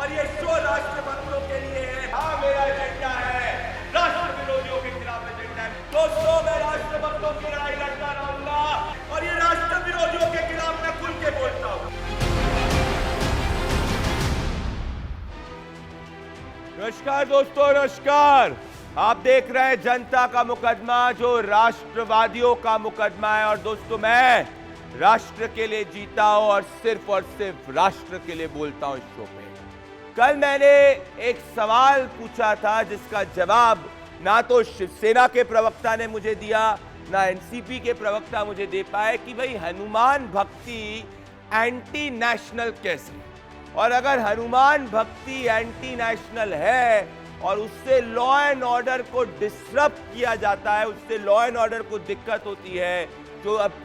और ये शो राष्ट्रभक्तों के लिए है। हाँ, मेरा एजेंडा है राष्ट्र विरोधियों के खिलाफ एजेंडा है। दोस्तों, मैं राष्ट्रभक्तों की लड़ाई लड़ता रहूंगा और ये राष्ट्र विरोधियों के खिलाफ मैं खुल के बोलता हूं। नमस्कार दोस्तों, नमस्कार। आप देख रहे हैं जनता का मुकदमा, जो राष्ट्रवादियों का मुकदमा है। और दोस्तों, मैं राष्ट्र के लिए जीता हूं और सिर्फ राष्ट्र के लिए बोलता हूं इस शो पे। कल मैंने एक सवाल पूछा था जिसका जवाब ना तो शिवसेना के प्रवक्ता ने मुझे दिया, ना एनसीपी के प्रवक्ता मुझे दे पाए कि भाई हनुमान भक्ति एंटी नेशनल कैसे। और अगर हनुमान भक्ति एंटी नेशनल है और उससे लॉ एंड ऑर्डर को डिसरप्ट किया जाता है, उससे लॉ एंड ऑर्डर को दिक्कत होती है, जो अब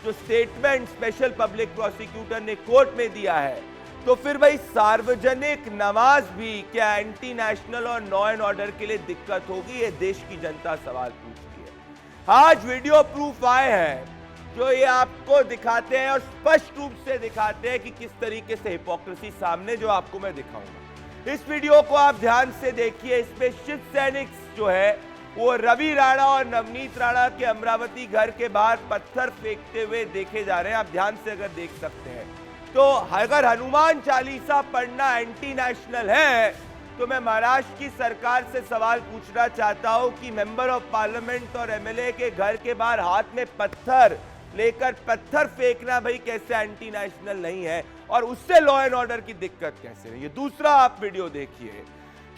जो स्टेटमेंट स्पेशल पब्लिक प्रोसिक्यूटर ने कोर्ट में दिया है, तो फिर भाई सार्वजनिक नमाज भी क्या एंटी नेशनल और लॉ एंड ऑर्डर के लिए दिक्कत होगी? ये देश की जनता सवाल पूछती है। आज वीडियो प्रूफ आए हैं जो ये आपको दिखाते हैं और स्पष्ट रूप से दिखाते हैं कि किस तरीके से हिपोक्रेसी सामने, जो आपको मैं दिखाऊंगा। इस वीडियो को आप ध्यान से देखिए। इसमें शिव सैनिक जो है वो रवि राणा और नवनीत राणा के अमरावती घर के बाहर पत्थर फेंकते हुए देखे जा रहे हैं। आप ध्यान से अगर देख सकते हैं तो अगर हनुमान चालीसा पढ़ना एंटी नेशनल है तो मैं महाराष्ट्र की सरकार से सवाल पूछना चाहता हूं कि मेंबर ऑफ पार्लियामेंट और एमएलए के घर के बाहर हाथ में पत्थर लेकर पत्थर फेंकना भाई कैसे एंटी नेशनल नहीं है और उससे लॉ एंड ऑर्डर की दिक्कत कैसे नहीं है? दूसरा आप वीडियो देखिए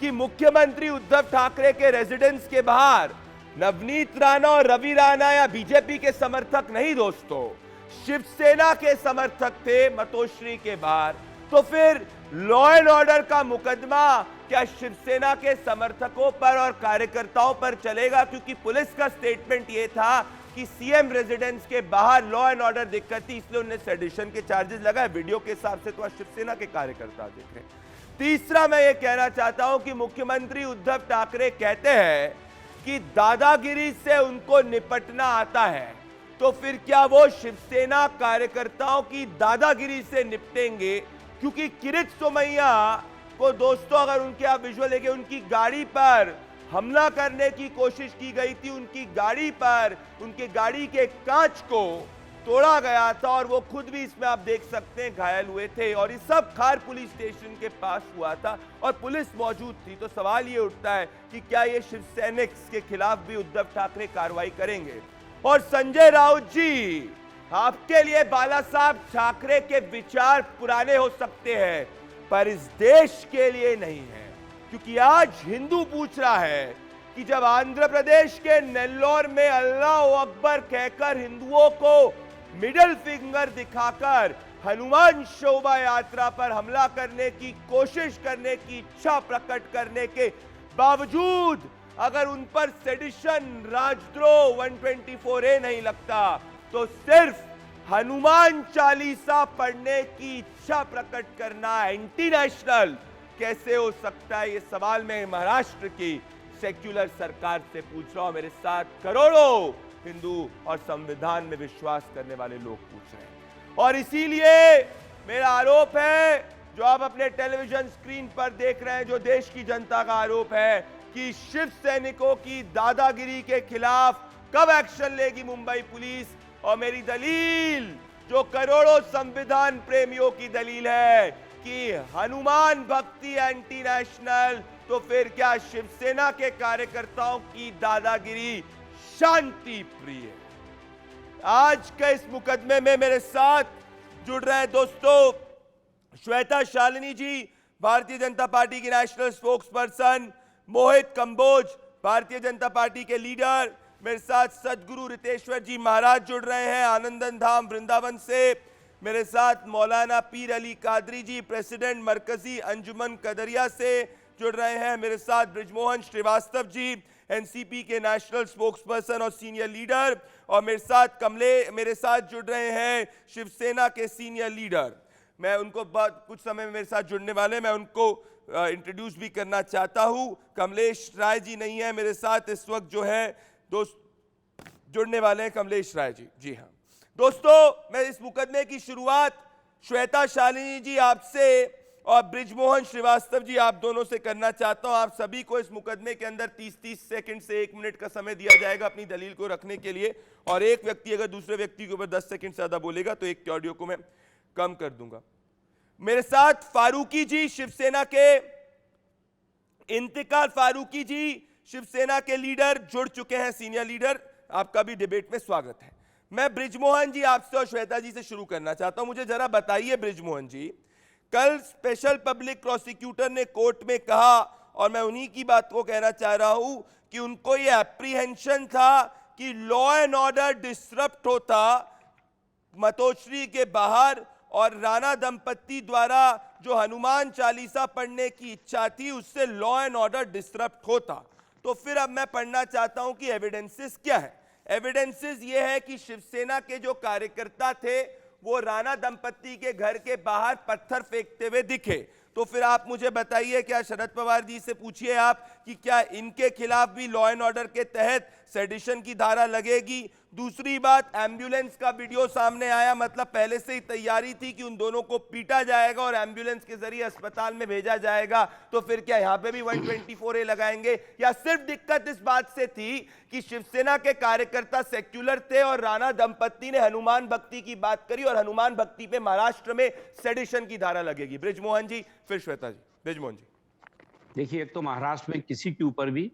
कि मुख्यमंत्री उद्धव ठाकरे के रेजिडेंस के बाहर नवनीत राणा और रवि राणा या बीजेपी के समर्थक नहीं दोस्तों, शिवसेना के समर्थक थे मतोश्री के बाहर। तो फिर लॉ एंड ऑर्डर का मुकदमा क्या शिवसेना के समर्थकों पर और कार्यकर्ताओं पर चलेगा? क्योंकि पुलिस का स्टेटमेंट यह था कि सीएम रेजिडेंस के बाहर लॉ एंड ऑर्डर दिक्कत थी, इसलिए उन्हें सेडिशन के चार्जेस लगाए। वीडियो के हिसाब से तो आज शिवसेना के कार्यकर्ता देख रहे हैं। तीसरा मैं ये कहना चाहता हूं कि मुख्यमंत्री उद्धव ठाकरे कहते हैं कि दादागिरी से उनको निपटना आता है, तो फिर क्या वो शिवसेना कार्यकर्ताओं की दादागिरी से निपटेंगे? क्योंकि किरीट सोमैया को दोस्तों, अगर उनके आप विजुअल देखें, उनकी गाड़ी पर हमला करने की कोशिश की गई थी, उनकी गाड़ी पर उनके गाड़ी के कांच को तोड़ा गया था और वो खुद भी इसमें आप देख सकते हैं घायल हुए थे। और ये सब खार पुलिस स्टेशन के पास हुआ था और पुलिस मौजूद थी। तो सवाल ये उठता है कि क्या ये शिव सैनिक के खिलाफ भी उद्धव ठाकरे कार्रवाई करेंगे? और संजय राउत जी, आपके लिए बाला साहब ठाकरे के विचार पुराने हो सकते हैं पर इस देश के लिए नहीं है। क्योंकि आज हिंदू पूछ रहा है कि जब आंध्र प्रदेश के नेल्लोर में अल्लाह अकबर कहकर हिंदुओं को मिडिल फिंगर दिखाकर हनुमान शोभा यात्रा पर हमला करने की कोशिश करने की इच्छा प्रकट करने के बावजूद अगर उन पर सेडिशन राजद्रोह 124A नहीं लगता, तो सिर्फ हनुमान चालीसा पढ़ने की इच्छा प्रकट करना एंटी नेशनल कैसे हो सकता है? ये सवाल मैं महाराष्ट्र की सेक्युलर सरकार से पूछ रहा हूं। मेरे साथ करोड़ों हिंदू और संविधान में विश्वास करने वाले लोग पूछ रहे हैं। और इसीलिए मेरा आरोप है, जो आप अपने टेलीविजन स्क्रीन पर देख रहे हैं, जो देश की जनता का आरोप है कि शिव सैनिकों की दादागिरी के खिलाफ कब एक्शन लेगी मुंबई पुलिस। और मेरी दलील, जो करोड़ों संविधान प्रेमियों की दलील है कि हनुमान भक्ति एंटी नेशनल, तो फिर क्या शिवसेना के कार्यकर्ताओं की दादागिरी शांति प्रिय? आज के इस मुकदमे में मेरे साथ जुड़ रहे हैं दोस्तों श्वेता शालिनी जी, भारतीय जनता पार्टी की नेशनल स्पोक्स पर्सन, मोहित कंबोज, भारतीय जनता पार्टी के लीडर, मेरे साथ सदगुरु रितेश्वर जी महाराज जुड़ रहे हैं आनंदन धाम वृंदावन से, मेरे साथ मौलाना पीर अली कादरी जी, प्रेसिडेंट मरकजी अंजुमन कदरिया से जुड़ रहे हैं, मेरे साथ ब्रिजमोहन श्रीवास्तव जी, एनसीपी के नेशनल स्पोक्सपर्सन और सीनियर लीडर, और मेरे साथ जुड़ रहे हैं शिवसेना के सीनियर लीडर। मैं उनको कुछ समय में मेरे साथ जुड़ने वाले, मैं उनको इंट्रोड्यूस भी करना चाहता हूं। कमलेश राय जी नहीं है मेरे साथ इस वक्त, जो है दोस्त जुड़ने वाले हैं कमलेश राय जी। जी हाँ दोस्तों, मैं इस मुकदमे की शुरुआत श्वेता शालिनी जी आपसे और बृजमोहन श्रीवास्तव जी, आप दोनों से करना चाहता हूं, आप सभी को इस मुकदमे के अंदर 30-30 सेकंड से 1 मिनट का समय दिया जाएगा अपनी दलील को रखने के लिए, और एक व्यक्ति अगर दूसरे व्यक्ति के ऊपर 10 सेकंड से ज्यादा बोलेगा तो एक के ऑडियो को मैं कम कर दूंगा। मेरे साथ फारूकी जी, शिवसेना के, इंतकाल फारूकी जी, शिवसेना के लीडर जुड़ चुके हैं, सीनियर लीडर, आपका भी डिबेट में स्वागत है। मैं बृजमोहन जी आपसे और श्वेता जी से शुरू करना चाहता हूं। मुझे जरा बताइए बृजमोहन जी, कल स्पेशल पब्लिक प्रोसिक्यूटर ने कोर्ट में कहा, और मैं उन्हीं की बात को कहना चाह रहा हूं, कि उनको यह एप्रीहेंशन था कि लॉ एंड ऑर्डर डिस्टर्ब होता मतोश्री के बाहर, और राणा दंपत्ति द्वारा जो हनुमान चालीसा पढ़ने की इच्छा थी उससे लॉ एंड ऑर्डर डिस्टर्ब होता। तो फिर अब मैं पढ़ना चाहता हूं कि एविडेंसेस क्या है। एविडेंसेस ये है कि शिवसेना के जो कार्यकर्ता थे वो राणा दंपत्ति के घर के बाहर पत्थर फेंकते हुए दिखे। तो फिर आप मुझे बताइए, क्या शरद पवार जी से पूछिए आप कि क्या इनके खिलाफ भी लॉ एंड ऑर्डर के तहत सेडिशन की धारा लगेगी। दूसरी बात, एम्बुलेंस का वीडियो सामने आया, मतलब पहले से ही तैयारी थी कि उन दोनों को पीटा जाएगा और एम्बुलेंस के जरिए अस्पताल में भेजा जाएगा। तो फिर क्या यहां पे भी 124A लगाएंगे, या सिर्फ दिक्कत इस बात से थी कि शिवसेना के कार्यकर्ता सेक्युलर थे और राणा दंपत्ति ने हनुमान भक्ति की बात करी, और हनुमान भक्ति पे महाराष्ट्र में सेडिशन की धारा लगेगी। बृजमोहन जी, फिर श्वेता जी। बृजमोहन जी, देखिए, एक तो महाराष्ट्र में किसी के ऊपर भी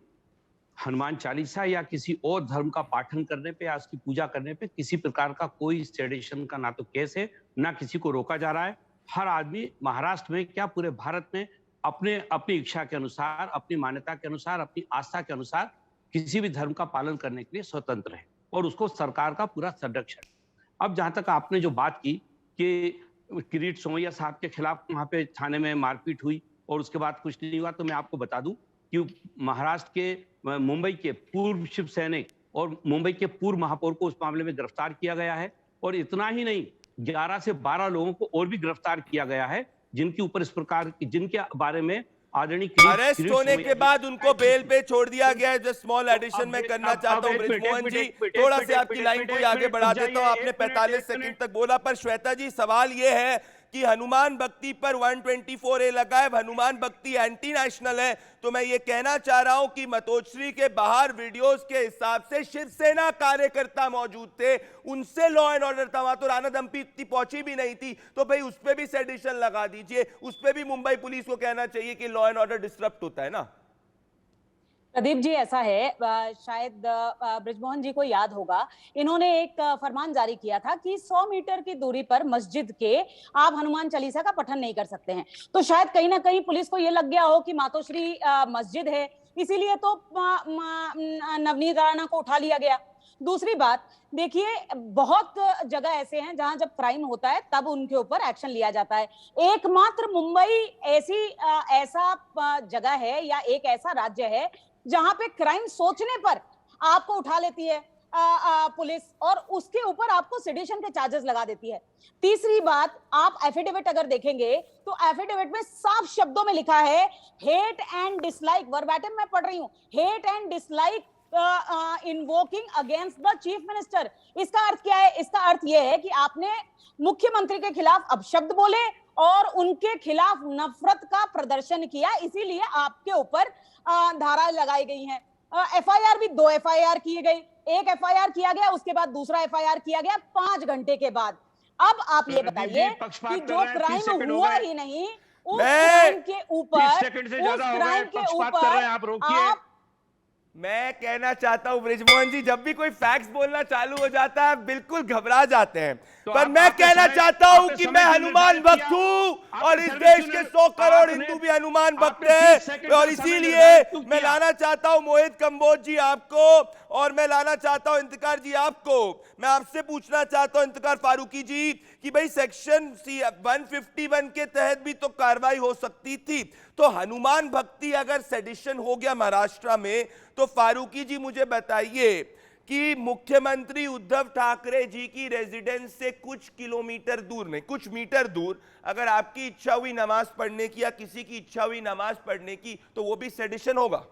हनुमान चालीसा या किसी और धर्म का पाठन करने पे या उसकी पूजा करने पे किसी प्रकार का कोई सेडिशन का ना तो केस है, ना किसी को रोका जा रहा है। हर आदमी महाराष्ट्र में क्या पूरे भारत में अपने अपनी इच्छा के अनुसार, अपनी मान्यता के अनुसार, अपनी आस्था के अनुसार किसी भी धर्म का पालन करने के लिए स्वतंत्र है, और उसको सरकार का पूरा संरक्षण। अब जहां तक आपने जो बात की कि किरीट सोमैया साहब के खिलाफ वहां पे थाने में मारपीट हुई और उसके बाद कुछ नहीं हुआ, तो मैं आपको बता दूं कि महाराष्ट्र के मुंबई के पूर्व शिव सैनिक और मुंबई के पूर्व महापौर को उस मामले में गिरफ्तार किया गया है। और इतना ही नहीं, 11 से 12 लोगों को और भी गिरफ्तार किया गया है, जिनके ऊपर इस प्रकार की, जिनके बारे में आदरणीय अरेस्ट होने के बाद उनको बेल पे छोड़ दिया गया है। जो स्मॉल एडिशन में करना चाहता हूं बृजमोहन जी, थोड़ा सा आपकी लाइन को आगे बढ़ा देता हूं। आपने 45 सेकंड तक बोला, पर श्वेता जी, सवाल यह है कि हनुमान भक्ति पर 124A लगा है, हनुमान भक्ति एंटी नेशनल है। तो मैं ये कहना चाह रहा हूं कि मतोश्री के बाहर वीडियोस के हिसाब से शिवसेना कार्यकर्ता मौजूद थे, उनसे लॉ एंड ऑर्डर था। वहां तो राणा दंपत्ति पहुंची भी नहीं थी, तो भाई उस पर भी सेडिशन लगा दीजिए, उस पर भी मुंबई पुलिस को कहना चाहिए कि लॉ एंड ऑर्डर डिस्टर्ब होता है ना। प्रदीप जी, ऐसा है, शायद बृजमोहन जी को याद होगा, इन्होंने एक फरमान जारी किया था कि 100 मीटर की दूरी पर मस्जिद के आप हनुमान चालीसा का पठन नहीं कर सकते हैं। तो शायद कहीं ना कहीं पुलिस को यह लग गया हो कि मातोश्री मस्जिद है, इसीलिए तो नवनीत राणा को उठा लिया गया। दूसरी बात देखिए, बहुत जगह ऐसे हैं जहां जब क्राइम होता है तब उनके ऊपर एक्शन लिया जाता है। एकमात्र मुंबई ऐसा जगह है या एक ऐसा राज्य है जहां पे क्राइम सोचने पर आपको उठा लेती है पुलिस, और उसके ऊपर आपको सेडिशन के चार्जेस लगा देती है। तीसरी बात, आप एफिडेविट अगर देखेंगे तो एफिडेविट में साफ शब्दों में लिखा है हेट एंड डिसलाइक, वर्बैटिम मैं पढ़ रही हूं, hate and dislike invoking against the chief minister. इसका अर्थ क्या है? इसका अर्थ यह है कि आपने मुख्यमंत्री के खिलाफ अपशब्द बोले और उनके खिलाफ नफरत का प्रदर्शन किया, इसीलिए आपके ऊपर धारा लगाई गई हैं। एफआईआर भी 2 एफआईआर की गई, एक एफआईआर किया गया, उसके बाद दूसरा एफआईआर किया गया 5 घंटे के बाद। अब आप ये बताइए कि जो क्राइम हुआ ही नहीं, उस क्राइम के ऊपर आप मैं कहना चाहता हूं बृजमोहन जी, जब भी कोई फैक्ट्स बोलना चालू हो जाता है बिल्कुल घबरा जाते हैं। तो पर मैं कहना चाहता हूं कि मैं हनुमान भक्त हूं और इस देश के 100 करोड़ हिंदू भी हनुमान भक्त हैं, और इसीलिए मैं लाना चाहता हूं मोहित कंबोज जी आपको, और मैं लाना चाहता हूं इंतकार जी आपको। मैं आपसे पूछना चाहता हूं इंतकार फारूकी जी कि भाई सेक्शन 151 के तहत भी तो कार्रवाई हो सकती थी, तो हनुमान भक्ति अगर सेडिशन हो गया महाराष्ट्र में, तो फारूकी जी मुझे बताइए कि मुख्यमंत्री उद्धव ठाकरे जी की रेजिडेंस से कुछ किलोमीटर दूर नहीं, कुछ मीटर दूर अगर आपकी इच्छा हुई नमाज पढ़ने की या किसी की इच्छा हुई नमाज पढ़ने की, तो वो भी सेडिशन होगा?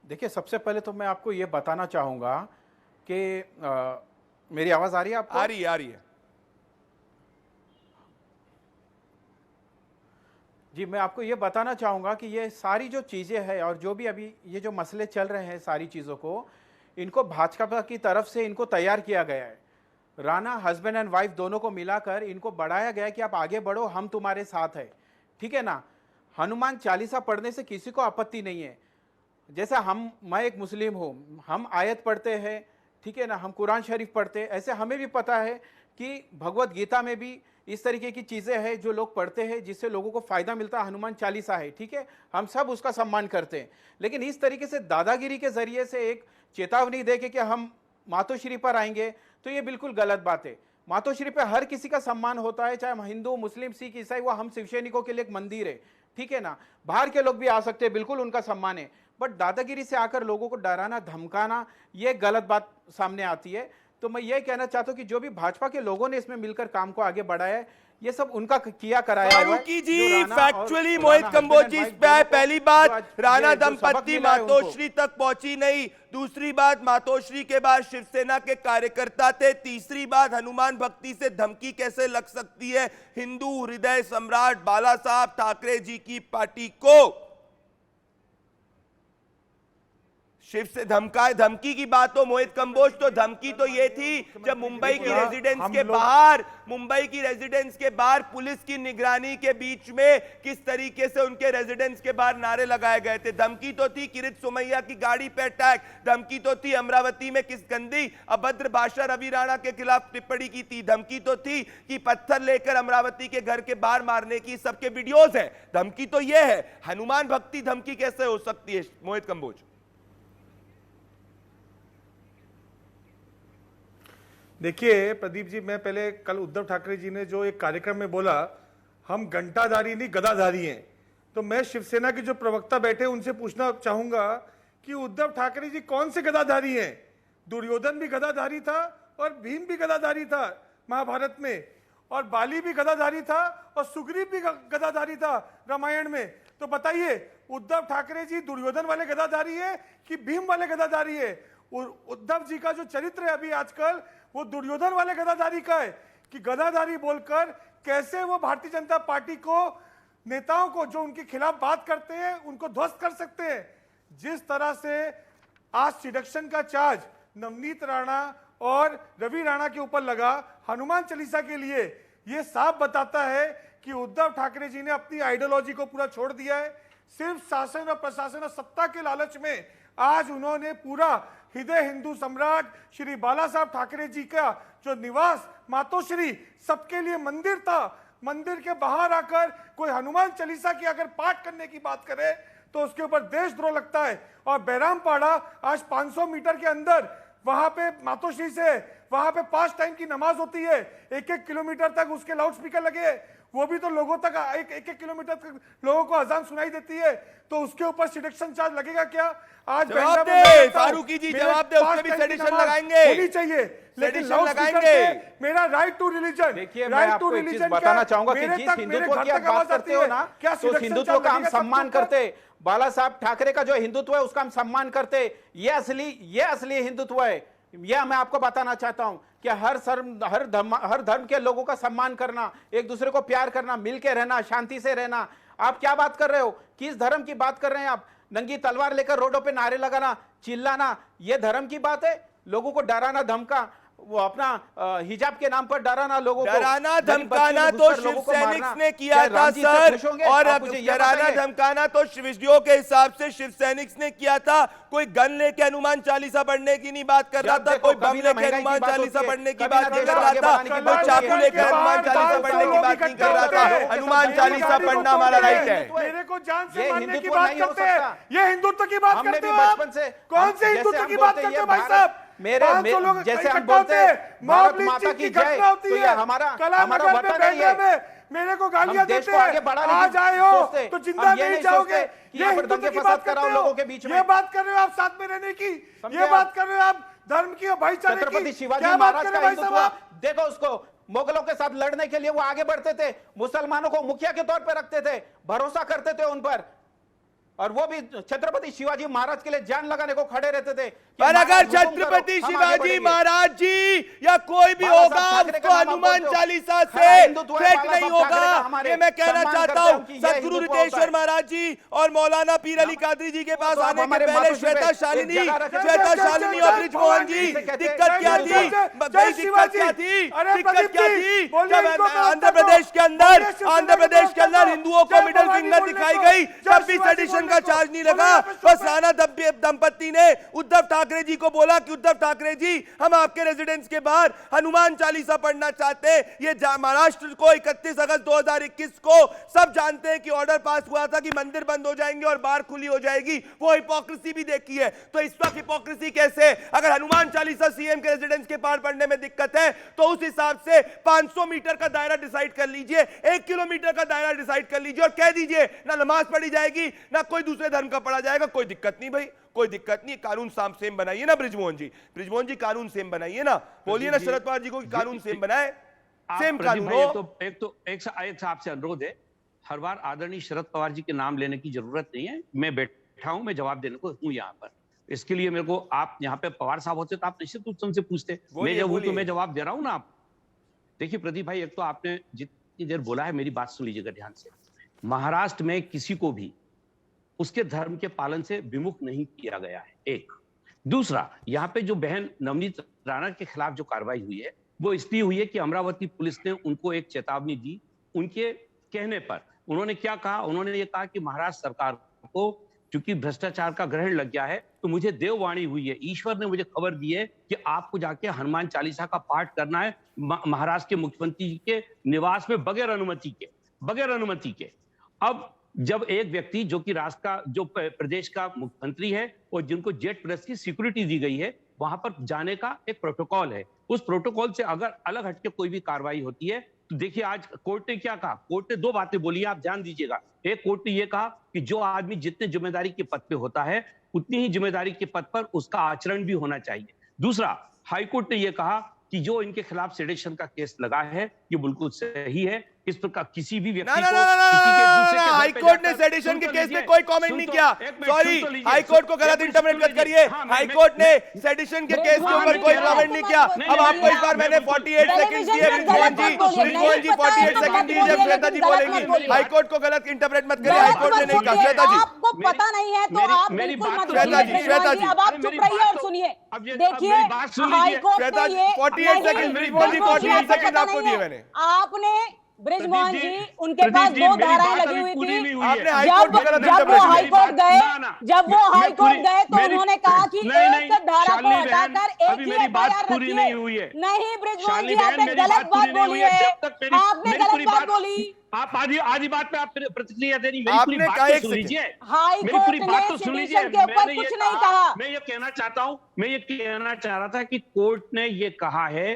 देखिए, सबसे पहले तो मैं आपको ये बताना चाहूँगा कि मेरी आवाज आ रही है आपको? आ रही है, आ रही है। जी, मैं आपको ये बताना चाहूंगा कि ये सारी जो चीजें हैं और जो भी अभी ये जो मसले चल रहे हैं, सारी चीजों को इनको भाजपा की तरफ से इनको तैयार किया गया है। राणा हस्बैंड एंड वाइफ दोनों को मिलाकर इनको बढ़ाया गया कि आप आगे बढ़ो, हम तुम्हारे साथ है, ठीक है ना। हनुमान चालीसा पढ़ने से किसी को आपत्ति नहीं है। जैसा मैं एक मुस्लिम हूँ, हम आयत पढ़ते हैं, ठीक है ना, हम कुरान शरीफ पढ़ते हैं, ऐसे हमें भी पता है कि भगवत गीता में भी इस तरीके की चीजें हैं जो लोग पढ़ते हैं जिससे लोगों को फायदा मिलता है। हनुमान चालीसा है, ठीक है, हम सब उसका सम्मान करते हैं। लेकिन इस तरीके से दादागिरी के जरिए से एक चेतावनी दे के कि हम मातोश्री पर आएंगे, तो ये बिल्कुल गलत बात है। मातोश्री पर हर किसी का सम्मान होता है, चाहे हम हिंदू, मुस्लिम, सिख, ईसाई, वो हम शिवसैनिकों के लिए एक मंदिर है, ठीक है ना। बाहर के लोग भी आ सकते हैं, बिल्कुल उनका सम्मान है। बट दादागिरी से आकर लोगों को डराना, धमकाना, ये गलत बात सामने आती है। तो मैं ये कहना चाहता हूं कि जो भी भाजपा के लोगों ने इसमें मिलकर काम को आगे बढ़ाया है, ये सब उनका किया कराया हुआ है। फारूकी जी, फैक्चुअली मोहित कंबोज इस पे है। पहली बात, राणा दंपत्ति मातोश्री तक पहुंची नहीं। दूसरी बात, मातोश्री के बाद शिवसेना के कार्यकर्ता थे। तीसरी बात, हनुमान भक्ति से धमकी कैसे लग सकती है हिंदू हृदय सम्राट बाला साहब ठाकरे जी की पार्टी को। शिव से धमकी की बात हो मोहित कंबोज, तो धमकी तो ये थी जब मुंबई की रेजिडेंस के बाहर पुलिस की निगरानी के बीच में किस तरीके से उनके रेजिडेंस के बाहर नारे लगाए गए थे। धमकी तो थी किरीट सोमैया की गाड़ी पे अटैक, धमकी तो थी अमरावती में किस गंदी अभद्र भाषा रवि राणा के खिलाफ टिप्पणी की थी, धमकी तो थी कि पत्थर लेकर अमरावती के घर के बाहर मारने की, सबके वीडियोज है। धमकी तो यह है, हनुमान भक्ति धमकी कैसे हो सकती है मोहित कंबोज? देखिए प्रदीप जी, मैं पहले कल उद्धव ठाकरे जी ने जो एक कार्यक्रम में बोला हम घंटाधारी नहीं गदाधारी हैं, तो मैं शिवसेना के जो प्रवक्ता बैठे उनसे पूछना चाहूंगा कि उद्धव ठाकरे जी कौन से गदाधारी हैं? दुर्योधन भी गदाधारी था और भीम भी गदाधारी था महाभारत में, और बाली भी गदाधारी था और सुग्रीव भी गदाधारी था रामायण में। तो बताइए उद्धव ठाकरे जी दुर्योधन वाले गदाधारी है कि भीम वाले गदाधारी है? उद्धव जी का जो चरित्र है अभी आजकल, वो दुर्योधन वाले गदाधारी का है कि गदाधारी बोलकर कैसे वो भारतीय जनता पार्टी को, नेताओं को जो उनके खिलाफ बात करते हैं उनको ध्वस्त कर सकते हैं। जिस तरह से आज सिडक्शन का चार्ज नवनीत राणा और रवि राणा के ऊपर लगा हनुमान चालीसा के लिए, ये साफ बताता है कि उद्धव ठाकरे जी ने अपनी आइडियोलॉजी को पूरा छोड़ दिया है। सिर्फ शासन और प्रशासन और सत्ता के लालच में आज उन्होंने पूरा हृदय हिंदू सम्राट श्री बाला साहब ठाकरे जी का जो निवास मातोश्री सबके लिए मंदिर था, मंदिर के बाहर आकर कोई हनुमान चालीसा की अगर पाठ करने की बात करे तो उसके ऊपर देशद्रोह लगता है। और बैरामपाड़ा आज 500 मीटर के अंदर, वहां पे मातोश्री से वहां पे 5 टाइम की नमाज होती है, 1-1 किलोमीटर तक उसके लाउड स्पीकर लगे, वो भी तो लोगों तक 1-1 किलोमीटर तक लोगों को अजान सुनाई देती है, तो उसके ऊपर सिडक्शन चार्ज लगेगा क्या? आज जवाब दे फारूकी जी, जवाब दे, उसमें भी सेडिशन लगाएंगे, होनी चाहिए, लेकिन लाउड स्पीकर पे मेरा राइट टू रिलीजन, देखिए मैं आपको एक चीज बताना चाहूंगा कि जिस हिंदुत्व की आप बात करते हो ना, तो हिंदुत्व का हम सम्मान करते, बाला साहब ठाकरे का जो हिंदुत्व है उसका हम सम्मान करते, ये असली हिंदुत्व है। यह मैं आपको बताना चाहता हूं कि हर धर्म के लोगों का सम्मान करना, एक दूसरे को प्यार करना, मिलके रहना, शांति से रहना। आप क्या बात कर रहे हो? किस धर्म की बात कर रहे हैं आप? नंगी तलवार लेकर रोडों पे नारे लगाना, चिल्लाना, यह धर्म की बात है? लोगों को डराना, धमका, वो अपना हिजाब के नाम पर डराना, लोगों को डराना धमकाना तो शिव सैनिक ने किया था सर, और डराना धमकाना तो वीडियो के हिसाब से शिव सैनिक ने किया था। कोई गन लेके हनुमान चालीसा पढ़ने की नहीं बात कर रहा था, कोई बम लेके हनुमान चालीसा पढ़ने की बात नहीं कर रहा था, कोई चाकू लेकर हनुमान चालीसा पढ़ने की बात नहीं कर रहा था। हनुमान चालीसा पढ़ना हमारा राइट है। मेरे को जान से मारने की बात करते हैं, ये हिंदुत्व की बात करते हो आप? कौन से हिंदुत्व की बात करते हो भाई साहब? मेरे जैसे हम बोलते हैं भारत माता की जय, तो ये हमारा वतन है। मेरे को गालियां देते हैं, आज आए हो तो जिंदा नहीं जाओगे। ये हिंदुत्व की बात कर रहे हो, लोगों के बीच में ये बात कर रहे हो आप, साथ में रहने की ये बात कर रहे हो आप, धर्म की और भाईचारे की। छत्रपति शिवाजी महाराज का हिंदुत्व देखो, उसको मुगलों के साथ लड़ने के लिए वो आगे बढ़ते थे, मुसलमानों को मुखिया के तौर पर रखते थे, भरोसा करते थे उन पर। और वो भी छत्रपति शिवाजी महाराज के लिए जान लगाने को खड़े रहते थे। पर अगर छत्रपति शिवाजी महाराज जी या कोई भी होगा उसको हनुमान चालीसा से थ्रेट नहीं होगा, ये मैं कहना चाहता हूँ। सदगुरु रितेश्वर महाराज जी और मौलाना पीर अली कादरी जी के पास आने के पहले श्वेता शालिनी और बृजमोहन जी दिक्कत क्या थी? दिक्कत क्या थी? दिक्कत क्या थी? जब आंध्र प्रदेश के अंदर हिंदुओं को मिडिल फिंगर दिखाई गई तब भी सेडिशन का चार्ज नहीं लगा। बस राणा दंपत्ति ने उद्धव ठाकरे जी को बोला कि उद्धव ठाकरे जी हम आपके रेजिडेंस के बाहर हनुमान चालीसा पढ़ना चाहते हैं। ये महाराष्ट्र को 31 अगस्त 2021 को सब जानते हैं कि ऑर्डर पास हुआ था कि मंदिर बंद हो जाएंगे और बार खुली हो जाएगी। वो हिपोक्रेसी भी देखी है। तो इस वक्त हिपोक्रेसी कैसे? अगर हनुमान चालीसा सीएम के रेजिडेंस के बाहर पढ़ने में दिक्कत है तो उस हिसाब से 500 मीटर का दायरा डिसाइड कर लीजिए, 1 किलोमीटर का दायरा डिसाइड कर लीजिए और कह दीजिए ना नमाज पढ़ी जाएगी ना कोई दूसरे धर्म का पढ़ा जाएगा। कोई दिक्कत नहीं भाई, कोई दिक्कत नहीं। कानून सेम बनाइए ना बृजमोहन जी कानून सेम बनाइए ना। बोलिए ना शरद पवार जी को कि कानून सेम बनाए, सेम कानून हो। एक आपसे अनुरोध है, हर बार आदरणीय शरद पवार जी के नाम लेने की जरूरत नहीं है। मैं बैठा हूं, मैं जवाब देने को हूं यहाँ पर। इसके लिए मेरे को आप यहाँ पे पवार साहब होते तो आप निश्चित रूप से उनसे पूछते। मैं जब हूं तो मैं जवाब दे रहा हूं ना। आप देखिए प्रदीप भाई, एक तो आपने जितनी देर बोला है मेरी बात सुन लीजिएगा ध्यान से। महाराष्ट्र में किसी को भी उसके धर्म के पालन से विमुख नहीं किया गया है, एक। दूसरा, यहाँ पे जो बहन नवनीत राणा के खिलाफ जो कार्रवाई हुई है वो इसलिए हुई है कि अमरावती पुलिस ने उनको एक चेतावनी दी। उनके कहने पर उन्होंने क्या कहा? उन्होंने ये कहा कि महाराष्ट्र सरकार को चूंकि भ्रष्टाचार का ग्रहण लग गया है तो मुझे देववाणी हुई है, ईश्वर ने मुझे खबर दी है कि आपको जाके हनुमान चालीसा का पाठ करना है महाराष्ट्र के मुख्यमंत्री जी के निवास में बगैर अनुमति के। अब जब एक व्यक्ति जो कि राष्ट्र का जो प्रदेश का मुख्यमंत्री है और जिनको जेट प्रेस की सिक्योरिटी दी गई है, वहां पर जाने का एक प्रोटोकॉल है। उस प्रोटोकॉल से अगर अलग हटके कोई भी कार्रवाई होती है तो देखिए आज कोर्ट ने क्या कहा। कोर्ट ने 2 बातें बोली, आप ध्यान दीजिएगा। एक, कोर्ट ने यह कहा कि जो आदमी जितने जिम्मेदारी के पद पे होता है उतनी ही जिम्मेदारी के पद पर उसका आचरण भी होना चाहिए। दूसरा, हाईकोर्ट ने यह कहा कि जो इनके खिलाफ सेडिशन का केस लगा है ये बिल्कुल सही है। इस प्रकार किसी भी व्यक्ति को हाईकोर्ट ने सेडिशन के केस में कोई कमेंट नहीं किया। सॉरी, हाईकोर्ट को गलत इंटरप्रेट मत करिए। हाईकोर्ट ने सेडिशन के केस के ऊपर कोई कमेंट नहीं किया। अब आपको इस बार मैंने 48 सेकंड दिए बृजमोहन जी 48 सेकंड दिए जब श्वेता जी बोलेंगी। हाईकोर्ट को गलत इंटरप्रेट मत करिए, हाईकोर्ट ने नहीं कहा। श्वेता जी, आपको पता नहीं है तो आप बिल्कुल मत बोलिए। श्वेता जी, अब आप चुप रहिए और सुनिए। देखिए, हाईकोर्ट ने ये 48 सेकंड बृजमोहन जी 48 सेकंड आपको दिए मैंने। आपने बृजमोहन जी उनके पास 2 धाराएं लगी हुई थी। आपने हाईकोर्ट को गलत जब वो हाईकोर्ट गए तो उन्होंने कहा कि एक धारा को हटाकर एक ही एफआईआर रखिए। नहीं बृजमोहन जी, आपने गलत बात बोली है, आपने गलत बात बोली। आप आधी बात पे आप प्रतिक्रिया देनी, मेरी पूरी बात तो सुन लीजिए। हाईकोर्ट ने सेडिशन के ऊपर कुछ नहीं कहा। मैं ये कहना चाहता हूं, मैं ये कहना चाह रहा था कि कोर्ट ने ये कहा है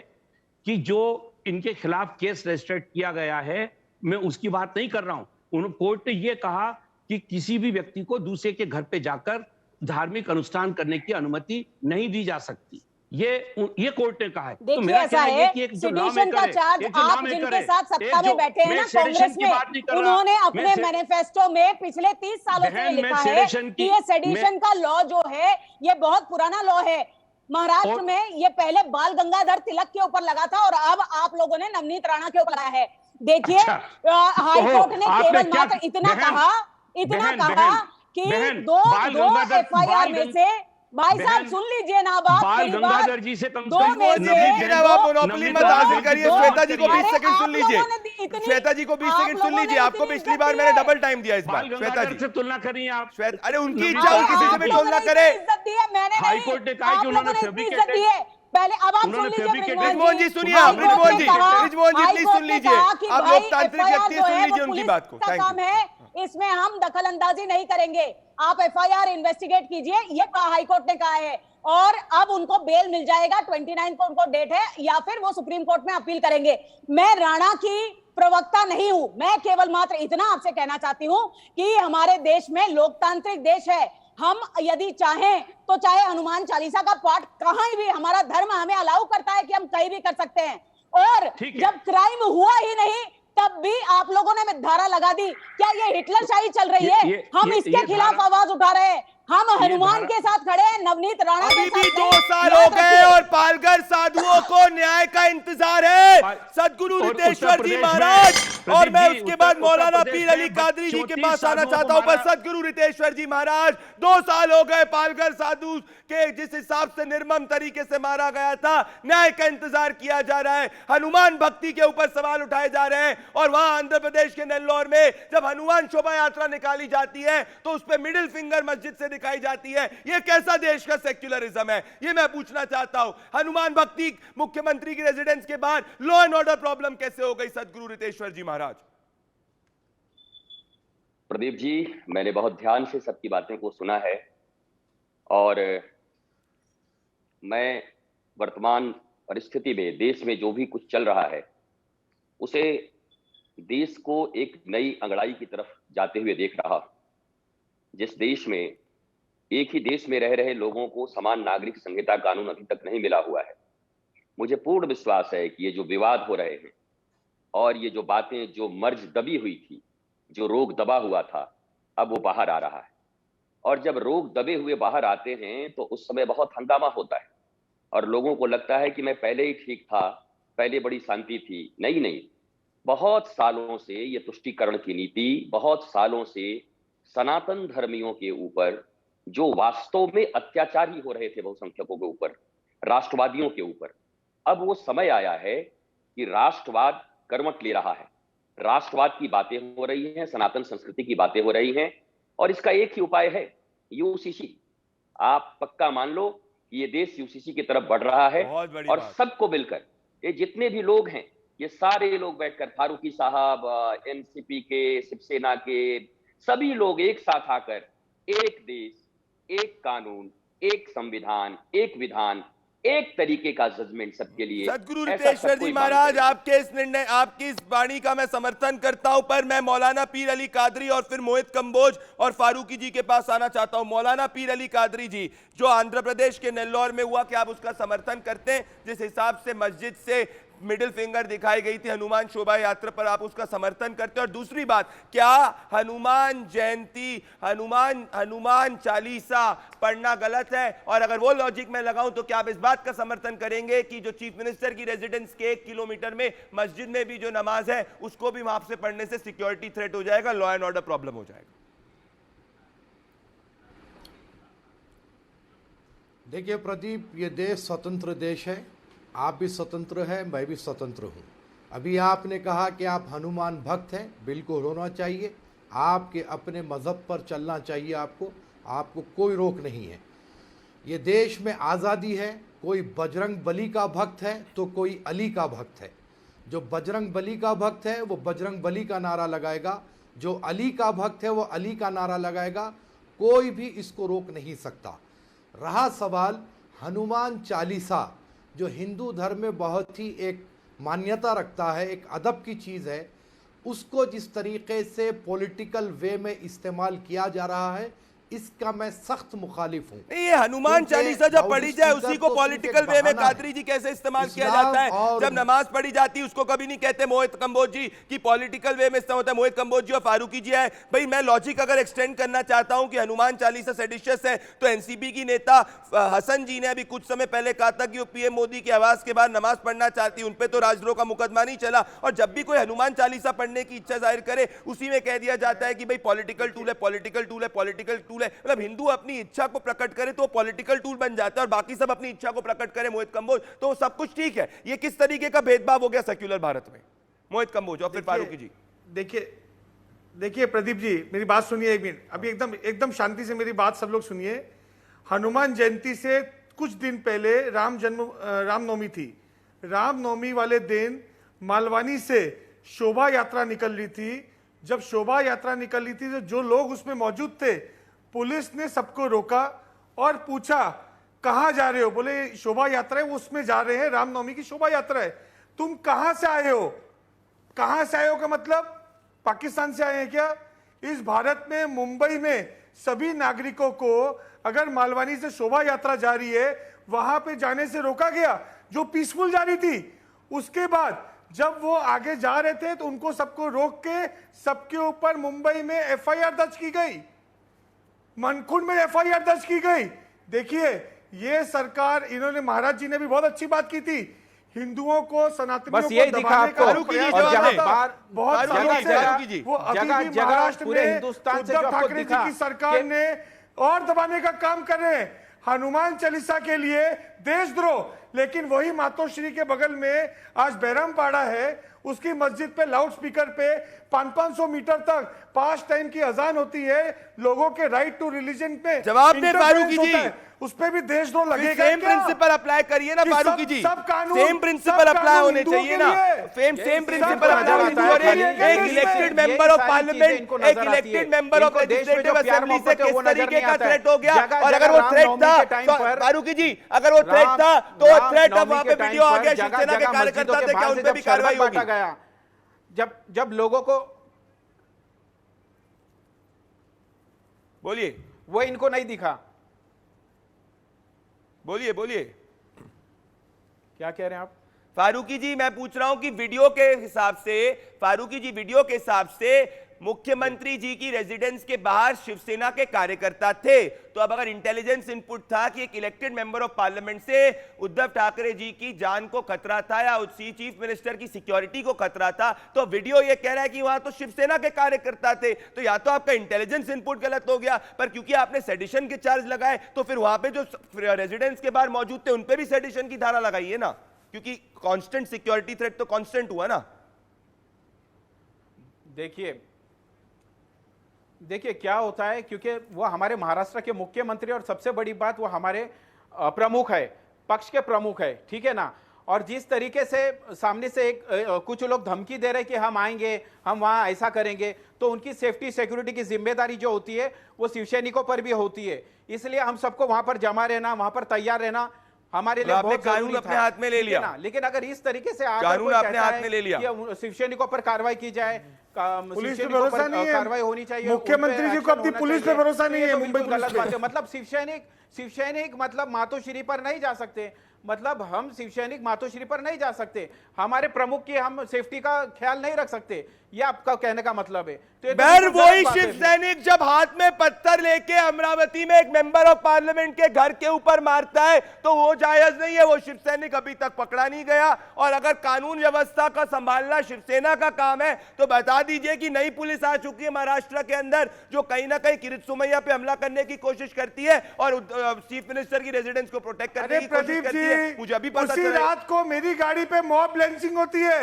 कि जो इनके खिलाफ केस रजिस्टर्ड किया गया है, मैं उसकी बात नहीं कर रहा हूं। कोर्ट ने यह कहा कि किसी भी व्यक्ति को दूसरे के घर पे जाकर धार्मिक अनुष्ठान करने की अनुमति नहीं दी जा सकती। ये कोर्ट ने कहा है। देखिए, तो मेरा ऐसा है कि सेडिशन का चार्ज आप जिनके साथ सत्ता में बैठे हैं ना कांग्रेस में, उन्होंने अपने मैनिफेस्टो में पिछले 30 सालों से लिखा है कि ये सेडिशन का लॉ जो है ये बहुत पुराना लॉ है। महाराष्ट्र में ये पहले बाल गंगाधर तिलक के ऊपर लगा था और अब आप लोगों ने नवनीत राणा के ऊपर लगाया है। देखिए, हाईकोर्ट ने केवल मात्र इतना कहा कि दो एफआईआर में से, भाई साहब सुन लीजिए ना बात, बाल गंगाधर जी से कम आप मोनोपोली मत हासिल करिए। श्वेता जी को 20 सेकंड सुन लीजिए। श्वेता जी को 20 सेकंड सुन लीजिए। आपको पिछली बार मैंने डबल टाइम दिया, इस बार श्वेता जी से तुलना करिए आप। श्वेता, अरे उनकी इच्छा हो किसी से भी तुलना करे। हाईकोर्ट ने कहा कि उन्होंने फैब्रिकेटेड पहले। अब आप सुन लीजिए बृजमोहन जी, सुनिए आप बृजमोहन जी प्लीज सुन लीजिए। आप लोकतांत्रिक व्यक्ति, सुन लीजिए उनकी बात को। काम है, इसमें हम दखल अंदाजी नहीं करेंगे। आप एफआईआर इन्वेस्टिगेट कीजिए, ये हाईकोर्ट ने कहा है। और अब उनको बेल मिल जाएगा, 29 को उनको डेट है, या फिर वो सुप्रीम कोर्ट में अपील करेंगे। मैं राणा की प्रवक्ता नहीं हूं, मैं केवल मात्र इतना आपसे कहना चाहती हूं कि हमारे देश में लोकतांत्रिक देश है। हम यदि चाहें तो चाहे हनुमान चालीसा का पाठ कहीं भी, हमारा धर्म हमें अलाउ करता है कि हम कहीं भी कर सकते हैं। और जब क्राइम हुआ ही नहीं तब भी आप लोगों ने धारा लगा दी। क्या ये हिटलरशाही चल रही है? हम इसके खिलाफ आवाज उठा रहे हैं। हम हनुमान के साथ खड़े हैं, नवनीत राणा के अभी साथ भी नहीं। 2 साल हो याद गए रखिए। और पालघर साधुओं को न्याय का इंतजार है। सदगुरु और रितेश्वर उत्तर जी प्रदेश महाराज में, और मैं प्रदीप जी, उसके बाद उत्तर मौलाना प्रदेश पीर में अली कादरी जी के 34 पास आना साधुओं चाहता को हूं। पर मारा। सदगुरु रितेश्वर जी महाराज 2 साल हो गए पालघर साधु के जिस हिसाब से निर्मम तरीके से मारा गया था, न्याय का इंतजार किया जा रहा है। हनुमान भक्ति के ऊपर सवाल उठाए जा रहे हैं और वहां आंध्र प्रदेश के नेल्लोर में जब हनुमान शोभा यात्रा निकाली जाती है तो उस पर मिडिल फिंगर मस्जिद से दिखाई जाती है। यह कैसा देश का सेक्युलरिज्म है, यह मैं पूछना चाहता हूं। हनुमान भक्ति मुख्यमंत्री की रेजिडेंस के बाद लॉ एंड ऑर्डर प्रॉब्लम कैसे हो गई सदगुरु रितेश्वर जी महाराज? प्रदीप जी, मैंने बहुत ध्यान से सबकी बातें को सुना है और मैं वर्तमान परिस्थिति में देश में जो भी कुछ चल रहा है उसे देश को एक नई अंगड़ाई की तरफ जाते हुए देख रहा हूं। जिस देश में एक ही देश में रह रहे लोगों को समान नागरिक संहिता कानून अभी तक नहीं मिला हुआ है, मुझे पूर्ण विश्वास है कि ये जो विवाद हो रहे हैं और ये जो बातें जो मर्ज दबी हुई थी, जो रोग दबा हुआ था, अब वो बाहर आ रहा है। और जब रोग दबे हुए बाहर आते हैं तो उस समय बहुत हंगामा होता है और लोगों को लगता है कि मैं पहले ही ठीक था, पहले बड़ी शांति थी। नहीं, बहुत सालों से ये तुष्टीकरण की नीति, बहुत सालों से सनातन धर्मियों के ऊपर जो वास्तव में अत्याचार ही हो रहे थे बहुसंख्यकों के ऊपर, राष्ट्रवादियों के ऊपर, अब वो समय आया है कि राष्ट्रवाद करवट ले रहा है। राष्ट्रवाद की बातें हो रही हैं, सनातन संस्कृति की बातें हो रही हैं और इसका एक ही उपाय है, यूसीसी। आप पक्का मान लो कि ये देश यूसीसी की तरफ बढ़ रहा है और सबको मिलकर, ये जितने भी लोग हैं, ये सारे लोग बैठकर, फारूकी साहब, एनसीपी के, शिवसेना के, सभी लोग एक साथ आकर एक देश, एक कानून, एक संविधान, एक विधान, एक तरीके का जजमेंट सबके लिए। सदगुरु रितेश्वर जी महाराज, आपके इस निर्णय, आपकी इस वाणी का मैं समर्थन करता हूं, पर मैं मौलाना पीर अली कादरी और फिर मोहित कंबोज और फारूकी जी के पास आना चाहता हूं। मौलाना पीर अली कादरी जी, जो आंध्र प्रदेश के नेल्लोर में हुआ, क्या आप उसका समर्थन करते हैं? जिस हिसाब से मस्जिद से मिडिल फिंगर दिखाई गई थी हनुमान शोभा यात्रा पर, आप उसका समर्थन करते हैं? और दूसरी बात, क्या हनुमान जयंती, हनुमान चालीसा पढ़ना गलत है? और अगर वो लॉजिक में लगाऊं तो क्या आप इस बात का समर्थन करेंगे कि जो चीफ मिनिस्टर की रेजिडेंस के 1 किलोमीटर में मस्जिद में भी जो नमाज है उसको भी वहां से पढ़ने से सिक्योरिटी थ्रेट हो जाएगा, लॉ एंड ऑर्डर प्रॉब्लम हो जाएगा? देखिए प्रदीप, ये देश स्वतंत्र देश है, आप भी स्वतंत्र हैं, मैं भी स्वतंत्र हूँ। अभी आपने कहा कि आप हनुमान भक्त हैं, बिल्कुल होना चाहिए, आपके अपने मज़हब पर चलना चाहिए, आपको कोई रोक नहीं है। ये देश में आज़ादी है, कोई बजरंग बली का भक्त है तो कोई अली का भक्त है। जो बजरंग बली का भक्त है वो बजरंग बली का नारा लगाएगा, जो अली का भक्त है वो अली का नारा लगाएगा, कोई भी इसको रोक नहीं सकता। रहा सवाल हनुमान चालीसा, जो हिंदू धर्म में बहुत ही एक मान्यता रखता है, एक अदब की चीज़ है, उसको जिस तरीके से पॉलिटिकल वे में इस्तेमाल किया जा रहा है, इसका मैं सख्त मुखालिफ हूँ। ये हनुमान चालीसा जब पढ़ी जाए उसी को पॉलिटिकल वे में कादरी जी कैसे इस्तेमाल किया जाता है? जब नमाज पढ़ी जाती है उसको कभी नहीं कहते मोहित कंबोज जी कि पॉलिटिकल वे में इस्तेमाल होता है। मोहित कंबोज जी और फारूकी जी है भाई, मैं लॉजिक अगर एक्सटेंड करना चाहता हूं कि हनुमान चालीसा सेडिशियस है, तो एनसीपी की नेता हसन जी ने अभी कुछ समय पहले कहा था कि वो पीएम मोदी के आवास के बाद नमाज पढ़ना चाहती, उन पे तो राजद्रोह का मुकदमा नहीं चला। और जब भी कोई हनुमान चालीसा पढ़ने की इच्छा जाहिर करे उसी में कह दिया जाता है कि भाई पॉलिटिकल टूल है, पॉलिटिकल टूल है, पॉलिटिकल टूल है। मतलब हिंदू अपनी इच्छा को प्रकट करे तो पॉलिटिकल टूल बन जाता है और बाकी सब अपनी इच्छा को प्रकट करे मोहित कंबोज तो सब कुछ ठीक है। ये किस तरीके का भेदभाव हो गया सेक्युलर भारत में? मोहित कंबोज और फिर फारूकी जी। देखिए प्रदीप जी, मेरी बात सुनिए एक मिनट, अभी एकदम शांति से मेरी बात सब लोग सुनिए। हनुमान जयंती से कुछ दिन पहले रामनवमी थी। रामनवमी वाले दिन मालवानी से शोभा यात्रा निकल रही थी। जब शोभा यात्रा निकल रही थी तो जो लोग उसमें मौजूद थे, पुलिस ने सबको रोका और पूछा कहां जा रहे हो? बोले शोभा यात्रा है, वो उसमें जा रहे हैं, रामनवमी की शोभा यात्रा है। तुम कहां से आए हो? कहां से आए हो का मतलब पाकिस्तान से आए हैं क्या? इस भारत में मुंबई में सभी नागरिकों को अगर मालवानी से शोभा यात्रा जा रही है वहां पे जाने से रोका गया जो पीसफुल जा रही थी। उसके बाद जब वो आगे जा रहे थे तो उनको सबको रोक के सबके ऊपर मुंबई में एफआईआर दर्ज की गई, मनकुंड में एफआईआर दर्ज की गई। देखिए ये सरकार, इन्होंने महाराज जी ने भी बहुत अच्छी बात की थी, हिंदुओं को, सनातनियों बस को यही दिखा दबाने का आपको। प्रयास और जहां था। बाहर बहुत जगह सालों से जगह वो अभी जगह भी जगह महाराष्ट्र पूरे में हिंदुस्तान से जो उद्धव आपको ठाकरे जी दिखा की सरकार कि- ने और दबाने का काम कर रहे हैं हनुमान चालीसा के लिए देशद्रोह। लेकिन वही मातोश्री के बगल में आज बैरमपाड़ा है, उसकी मस्जिद पे लाउड स्पीकर पे 500 मीटर तक 5 टाइम की अजान होती है, लोगों के राइट टू रिलीजन पे जवाब दें इंटरफेरेंस फारूकी जी। होता है, उस पे भी देशद्रोह लगेगा सेम क्या? प्रिंसिपल अप्लाई करिए ना कि फारूकी जी, सब कानून, सेम सब प्रिंसिपल अप्लाई कानून होने हिंदुओं चाहिए के ना, लिए। सेम प्रिंसिपल सबको अप्लाई नजर होने आता है चाहिए। खाली एक ये इलेक्टेड नहीं मेंबर ऑफ सारी चीजें पार्लियामेंट, इनको एक नजर आती है। इलेक्टेड मेंबर ऑफ इनको देश में जो लेजिस्लेटिव प्यार असेंबली से मोहब्बत है, किस वो नजर तरीके नहीं का आता है। थ्रेट हो गया। जगह- और अगर जगह वो थ्रेट रामनवमी था के टाइम पर- फारूकी जी, अगर वो थ्रेट था तो वो थ्रेट अब वहां पे रामनवमी के वीडियो आ टाइम गया, पर शिवसेना के जगह-जगह कार्यकर्ता मस्जिदों के थे, क्या बाहर उन से पे जब भी कार्रवाई शरबत बांटा होगी? गया, जब लोगों को, बोलिए वो इनको नहीं दिखा। बोलिए बोलिए क्या कह रहे हैं आप? फारूकी जी, मैं पूछ रहा हूं कि वीडियो के हिसाब से, फारूकी जी वीडियो के हिसाब से मुख्यमंत्री जी की रेजिडेंस के बाहर शिवसेना के कार्यकर्ता थे, तो अब अगर इंटेलिजेंस इनपुट था कि एक इलेक्टेड मेंबर ऑफ पार्लियामेंट से उद्धव ठाकरे जी की जान को खतरा था या उसकी चीफ मिनिस्टर की सिक्योरिटी को खतरा था, तो वीडियो ये कह रहा है कि वहां तो शिवसेना के कार्यकर्ता थे, तो या तो आपका इंटेलिजेंस इनपुट गलत हो गया, पर क्योंकि आपने सेडिशन के चार्ज लगाए तो फिर वहां पे जो रेजिडेंस के बाहर मौजूद थे उन पे भी सेडिशन की धारा लगाइए ना, क्योंकि कांस्टेंट सिक्योरिटी थ्रेट तो कांस्टेंट हुआ ना। देखिए क्या होता है, क्योंकि वो हमारे महाराष्ट्र के मुख्यमंत्री और सबसे बड़ी बात वो हमारे प्रमुख है, पक्ष के प्रमुख है, ठीक है ना। और जिस तरीके से सामने से कुछ लोग धमकी दे रहे हैं कि हम आएंगे, हम वहां ऐसा करेंगे, तो उनकी सेफ्टी सिक्योरिटी की जिम्मेदारी जो होती है वो शिवसैनिकों पर भी होती है। इसलिए हम सबको वहां पर जमा रहना, वहां पर तैयार रहना हमारे लिए आपने बहुत कानून जरूरी अपने था, हाथ में ले ठीक है लिया ना। लेकिन अगर इस तरीके से आकर कानून कोई आपने कहता हाथ है में ले लिया। कि शिवसैनिकों पर कार्रवाई की जाए, पुलिस पे शिवसैनिकों भरोसा पर नहीं है, कार्रवाई होनी चाहिए, मुख्यमंत्री जी को अपनी पुलिस पे भरोसा नहीं है, मुंबई पुलिस गलत पे। बात है। मतलब शिवसैनिक मतलब मातोश्री पर नहीं जा सकते, मतलब हम शिवसैनिक मातोश्री पर नहीं जा सकते, हमारे प्रमुख की हम सेफ्टी का ख्याल नहीं रख सकते, ये आपका कहने का मतलब है। तो ये तो बैर बिल्कुल वही गलत बात है। शिव सैनिक जब हाथ में पत्थर लेके अमरावती में एक मेंबर ऑफ पार्लियामेंट के घर के ऊपर मारता है तो वो जायज नहीं है, वो शिव सैनिक अभी तक पकड़ा नहीं गया। और अगर कानून व्यवस्था का संभालना शिवसेना का काम है तो बता दीजिए कि नई पुलिस आ चुकी है महाराष्ट्र के अंदर, जो कहीं ना कहीं किरीट सोमैया पे हमला करने की कोशिश करती है और चीफ मिनिस्टर की रेजिडेंस को प्रोटेक्ट करने अरे की कोशिश प्रदीप करती है। जी, मुझे अभी पता उसी चला। रात को मेरी गाड़ी पे मॉब लंचिंग होती है,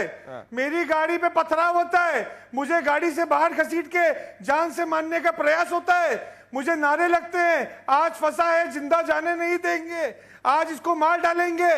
मेरी गाड़ी पे पथराव होता है, मुझे गाड़ी से बाहर घसीट के जान से मारने का प्रयास होता है, मुझे नारे लगते हैं आज फंसा है जिंदा जाने नहीं देंगे, आज इसको मार डालेंगे।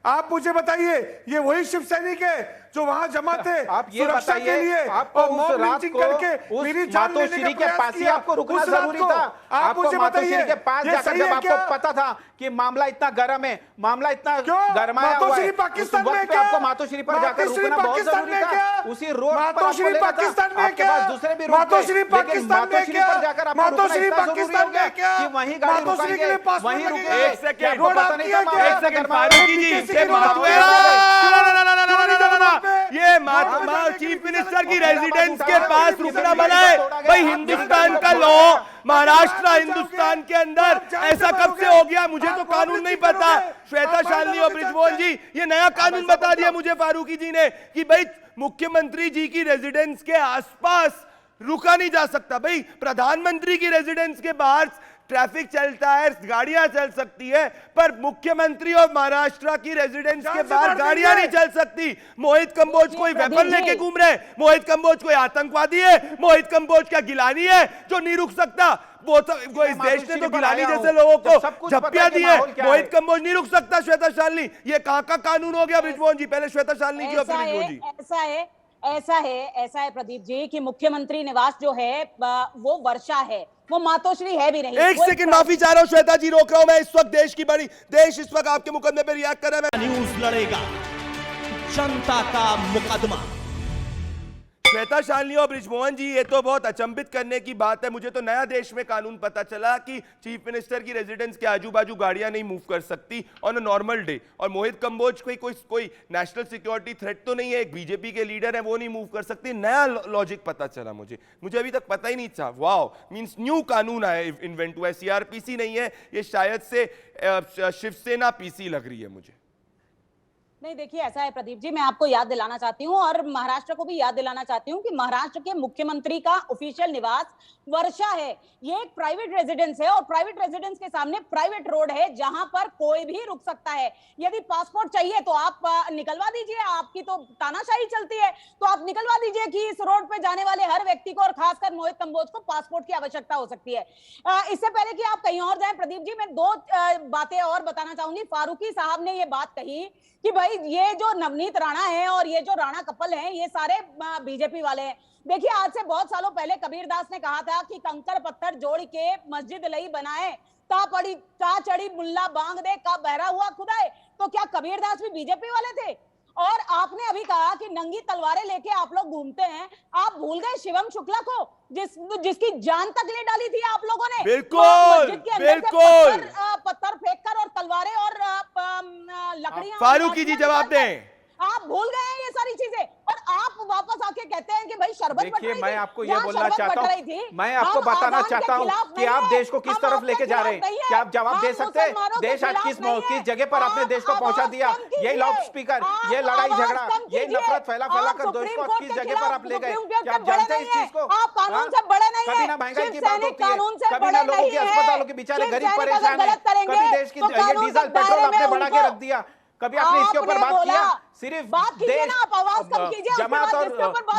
आप मुझे बताइए ये वही शिव सैनिक है जो वहां जमा थे आप ये सुरक्षा के बताइए, लिए आपको और उस मॉब रात लिंचिंग को करके उस मेरी जान लेने मातोश्री का के प्रयास पास ही किया। आपको रुकना उस रात जरूरी को था। आप आपको मुझे मातोश्री बताइए के पास ये जाकर सही जब है आपको क्या? पता था कि मामला इतना गर्म है, मामला इतना क्यों? गरमाया हुआ है, मातोश्री उस पाकिस्तान वक्त में पे क्या? आपको मातोश्री पर जाकर मातोश्री रुकना बहुत पाकिस्तान जरूरी में था। क्या? उसी रोड पर आपको मातोश्री लेना था। पाकिस्तान में आपके क्या? पास दूसरे भी रूट थे, मातोश्री लेकिन पाकिस्तान में मातोश्री क्या? पर जाकर आपको रुकना मातोश्री इतना जरूरी पाकिस्तान हो गया में क्या? कि वहीं गाड़ी मातोश्री के लिए रुकाएंगे, पासपोर्ट वहीं लगेगा। रुकेंगे। एक सेकंड, आपको पता नहीं था मामला एक इतना सेकंड गरमाया फारूकी हुआ जी, है। किसी ये के बात मातुए- ये चीफ मिनिस्टर की रेजिडेंस के पास रुकना बना है भाई, हिंदुस्तान का लॉ, महाराष्ट्र हिंदुस्तान के अंदर ऐसा कब से हो गया? मुझे तो कानून नहीं पता। श्वेता शालिनी और बृजमोहन जी ये नया कानून बता दिया मुझे फारूकी जी ने कि भाई मुख्यमंत्री जी की रेजिडेंस के आसपास रुका नहीं जा सकता। भाई प्रधानमंत्री की रेजिडेंस के बाहर ट्रैफिक चलता है, गाड़ियां चल सकती है, पर मुख्यमंत्री और महाराष्ट्र की रेजिडेंस के बाहर गाड़ियां नहीं चल सकती। मोहित कंबोज कोई वेपन लेके घूम रहे हैं, मोहित कंबोज कोई आतंकवादी है, मोहित कंबोज क्या गिलानी है जो नहीं रुक सकता? वो तो इस देश ने तो गिलानी जैसे लोगों को झप्पियां दी है, मोहित कंबोज नहीं रुक सकता। श्वेता शालिनी ये कहां का कानून हो गया? बृजमोहन जी पहले श्वेता शालिनी जी और फिर बृजमोहन जी। ऐसा है प्रदीप जी कि मुख्यमंत्री निवास जो है वो वर्षा है, वो मातोश्री है भी नहीं। एक सेकंड माफी चाह रहा हूं श्वेता जी, रोक रहा हूं मैं। इस वक्त देश इस वक्त आपके मुकदमे पे रिएक्ट कर रहा है। न्यूज लड़ेगा जनता का मुकदमा। श्वेता शालिनी और ब्रिजमोहन जी, ये तो बहुत अचंभित करने की बात है। मुझे तो नया देश में कानून पता चला कि चीफ मिनिस्टर की रेजिडेंस के आजू बाजू गाड़ियां नहीं मूव कर सकती ऑन अ नॉर्मल डे। और मोहित कंबोज कोई नेशनल सिक्योरिटी थ्रेट तो नहीं है, एक बीजेपी के लीडर है, वो नहीं मूव कर सकती। नया लॉजिक पता चला मुझे अभी तक पता ही नहीं था। वाओ, मींस न्यू कानून आया, इन्वेंट हुआ है। सीआरपीसी नहीं है ये, शायद से शिवसेना पीसी लग रही है मुझे। नहीं, देखिए ऐसा है प्रदीप जी, मैं आपको याद दिलाना चाहती हूँ और महाराष्ट्र को भी याद दिलाना चाहती हूँ कि महाराष्ट्र के मुख्यमंत्री का ऑफिशियल निवास वर्षा है। ये एक प्राइवेट रेजिडेंस है और प्राइवेट रेजिडेंस के सामने प्राइवेट रोड है जहां पर कोई भी रुक सकता है। यदि पासपोर्ट चाहिए तो आप निकलवा दीजिए, आपकी तो तानाशाही चलती है, तो आप निकलवा दीजिए कि इस रोड पे जाने वाले हर व्यक्ति को और खासकर मोहित कंबोज को पासपोर्ट की आवश्यकता हो सकती है। इससे पहले कि आप कहीं और जाएं प्रदीप जी, मैं दो बातें और बताना चाहूंगी। फारूकी साहब ने ये बात कही कि भाई ये जो नवनीत राणा है और ये जो राणा कपल हैं ये सारे बीजेपी वाले हैं। देखिए, आज से बहुत सालों पहले कबीरदास ने कहा था कि कंकर पत्थर जोड़ के मस्जिद लई बनाए, ता चढ़ी मुल्ला बांग दे, का बहरा हुआ खुदाए। तो क्या कबीरदास भी बीजेपी वाले थे? और आपने अभी कहा कि नंगी तलवारें लेके आप लोग घूमते हैं। आप भूल गए शिवम शुक्ला को, जिसकी जान तक ले डाली थी आप लोगों ने। बिल्कुल बिल्कुल, पत्थर फेंककर और तलवारें और लकड़ियां। फारूकी जी जवाब दें। आप भूल गए हैं ये सारी चीजें और आप वापस आके कहते हैं कि भाई शरबत बट रही थी। मैं आपको ये बोलना चाहता हूँ, मैं आपको बताना चाहता हूँ कि आप देश को किस तरफ लेके जा रहे हैं। क्या आप जवाब दे सकते हैं? देश आज किस जगह पर आपने देश को पहुंचा दिया? ये लाउड स्पीकर, ये लड़ाई झगड़ा, ये नफरत फैला कर देश को किस जगह पर आप ले गए? क्या आप जानते हैं इस चीज को? आप कानून से बड़े नहीं कभी ना महंगाई की बात होती है, कभी ना लोगों की अस्पतालों के बेचारे गरीब परेशान है, कभी देश की डीजल पेट्रोल आपने बढ़ा के रख दिया, कभी आपने इसके ऊपर बात किया? सिर्फ देश जमात और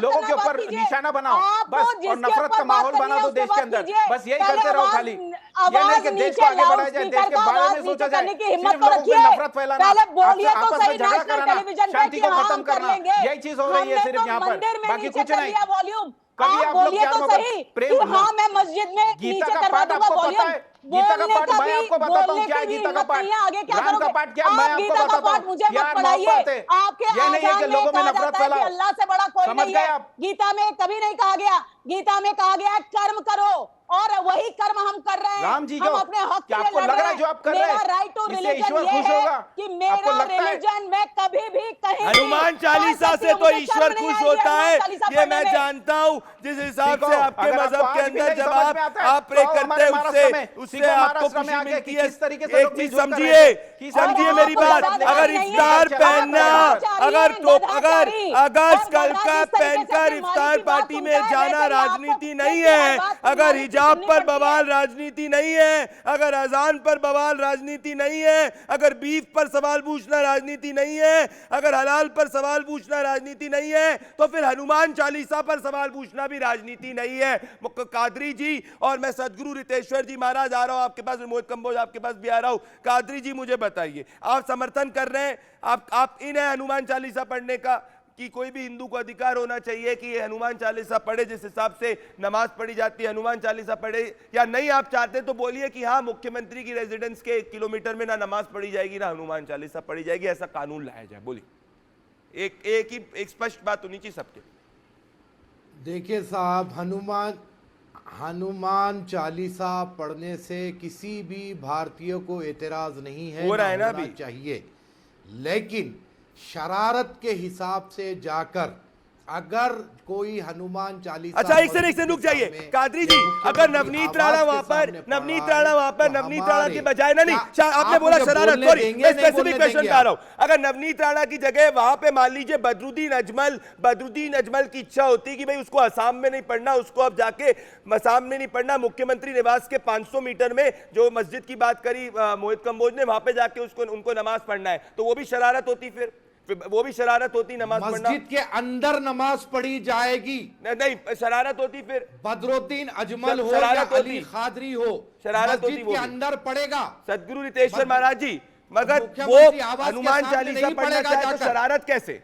लोगों के ऊपर निशाना बनाओ बस, और नफरत का माहौल बना दो देश के अंदर, बस यही करते रहो खाली। ये नहीं कि देश को आगे बढ़ाया जाए, देश के बारे में सोचा जाए, सिर्फ लोगों को नफरत फैलाना, आपस में झगड़ा कराना, शांति को खत्म करना, यही चीज हो रही है सिर्फ यहाँ पर, बाकी कुछ नहीं। कभी आप लोग क्या प्रेम, हाँ मैं मस्जिद में गीता का पाठ आपको पता है? गीता का पाठ मैं आपको बताता हूँ क्या है गीता का पाठ, राम का पाठ क्या मैं आपको बताता हूँ। यार मोहब्बत है, ये नहीं है कि लोगों में नफरत फैलाओ। अल्लाह से बड़ा कोई समझ गए आप? गीता में कभी नहीं कहा गया, गीता में कहा गया कर्म करो और वही कर्म हम कर रहे हैं। राम जी हम अपने हक क्या आपको लग रहा है जो आप कर रहे हैं राइट टू इससे रिलीजन ईश्वर ये खुश है होगा? कि आपको मेरा लगता है? रिलीजन में कभी भी कहीं हनुमान चालीसा से तो ईश्वर खुश होता है, ये मैं जानता हूँ। जिस हिसाब से आपके मजहब के अंदर जब आप प्रे करते हैं उससे आपको खुशी मिलती है। एक चीज समझिए मेरी बात, अगर इफ्तार पहनना, अगर स्कल्का पहनकर इफ्तार पार्टी में जाना राजनीति नहीं है, अगर हिजाब पर बवाल राजनीति नहीं है, अगर अजान पर बवाल राजनीति नहीं है, अगर बीफ पर सवाल पूछना राजनीति नहीं है, अगर हलाल पर सवाल पूछना राजनीति नहीं है, तो फिर हनुमान चालीसा पर सवाल पूछना भी राजनीति नहीं है। कादरी जी और मैं सदगुरु रितेश्वर जी महाराज आ रहा हूं आपके पास, मोहित कंबोज आपके पास भी आ रहा हूं। कादरी जी मुझे बताइए, आप समर्थन कर रहे हैं, आप इन्हें हनुमान चालीसा पढ़ने का कि कोई भी हिंदू को अधिकार होना चाहिए कि ये हनुमान चालीसा पढ़े, जिस हिसाब से नमाज पढ़ी जाती है हनुमान चालीसा पढ़े, या नहीं आप चाहते तो बोलिए कि हाँ मुख्यमंत्री की रेजिडेंस के 1 किलोमीटर में ना नमाज पढ़ी जाएगी ना हनुमान चालीसा पढ़ी जाएगी, ऐसा कानून लाया जाए। बोलिए, एक स्पष्ट बात होनी चाहिए सबके। देखिए साहब, हनुमान चालीसा पढ़ने से किसी भी भारतीय को एतराज नहीं है, हो रहा है ना अभी चाहिए, लेकिन शरारत के हिसाब से जाकर अगर कोई हनुमान चालीसा, अच्छा एक से रुक जाइए कादरी जी, अगर नवनीत राणा वहां पर नवनीत राणा के बजाय नहीं आपने बोला शरारत, सॉरी मैं स्पेसिफिक क्वेश्चन कर रहा हूं, अगर नवनीत राणा की जगह वहां पे मान लीजिए बदरुद्दीन अजमल की इच्छा होती कि भाई उसको असम में नहीं पढ़ना, उसको अब जाके असम में नहीं पढ़ना, मुख्यमंत्री निवास के 500 मीटर में जो मस्जिद की बात करी मोहित कंबोज ने, वहां पे जाके उनको नमाज पढ़ना है, तो वो भी शरारत होती, फिर वो भी शरारत होती नमाज पढ़ना? मस्जिद के अंदर नमाज पढ़ी जाएगी, नहीं शरारत होती, फिर बदरुद्दीन अजमल हो या अली खादरी हो, शरारत मस्जिद के अंदर पड़ेगा। सदगुरु रितेश्वर महाराज जी, मगर वो हनुमान चालीसा पढ़ना चाहे तो शरारत कैसे?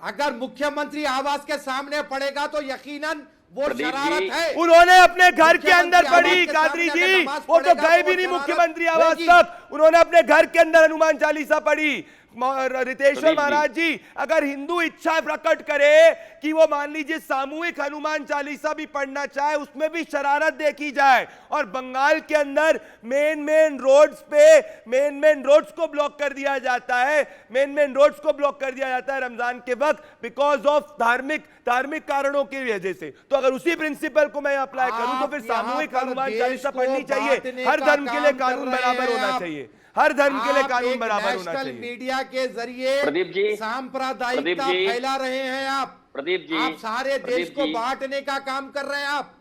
अगर मुख्यमंत्री आवास के सामने पड़ेगा तो यकीनन वो शरारत है। उन्होंने अपने घर के अंदर पढ़ी कादरी जी, वो तो गए भी नहीं मुख्यमंत्री आवास तक, उन्होंने अपने घर के अंदर हनुमान चालीसा पढ़ी। रितेश्वर महाराज जी, अगर हिंदू इच्छा प्रकट करे कि वो मान लीजिए सामूहिक हनुमान चालीसा भी पढ़ना चाहे, उसमें भी शरारत देखी जाए, और बंगाल के अंदर मेन रोड्स पे मेन रोड्स को ब्लॉक कर दिया जाता है, मेन रोड्स को ब्लॉक कर दिया जाता है रमजान के वक्त बिकॉज ऑफ धार्मिक कारणों की वजह से। तो अगर उसी प्रिंसिपल को मैं अप्लाई करूं तो फिर सामूहिक हनुमान चालीसा पढ़नी चाहिए। हर धर्म के लिए कानून बराबर होना चाहिए, हर धर्म के लिए कानून बराबर होना चाहिए। मीडिया के जरिए प्रदीप जी, सांप्रदायिकता फैला रहे हैं आप। प्रदीप जी, आप सारे देश को बांटने का काम कर रहे हैं आप।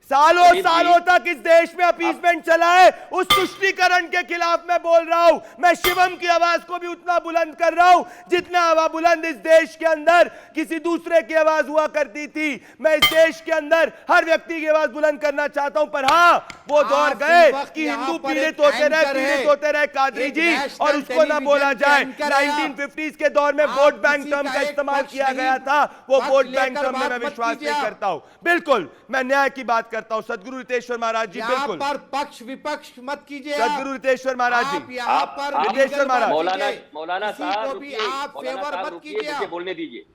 सालों तक इस देश में अपीसमेंट चला है, उस तुष्टीकरण के खिलाफ मैं बोल रहा हूं। मैं शिवम की आवाज को भी उतना बुलंद कर रहा हूं जितना आवाज बुलंद इस देश के अंदर किसी दूसरे की आवाज हुआ करती थी। मैं इस देश के अंदर हर व्यक्ति की आवाज बुलंद करना चाहता हूं, पर हां, वो दौर गए कि हिंदू पीड़ित होते रहे कादरी जी, और उसको ना बोला जाए। 1950s के दौर में वोट बैंक टर्म का इस्तेमाल किया गया था, वो वोट बैंक टर्म में मैं विश्वास नहीं करता हूं। बिल्कुल मैं न्याय की बात करता हूं। सदगुरु रितेश्वर महाराज जी, बिल्कुल पर पक्ष विपक्ष मत कीजिए। सदगुरु रितेश्वर महाराज जी, आप रितेश्वर महाराज, मौलाना साहब रुकिए, मुझे बोलने दीजिए।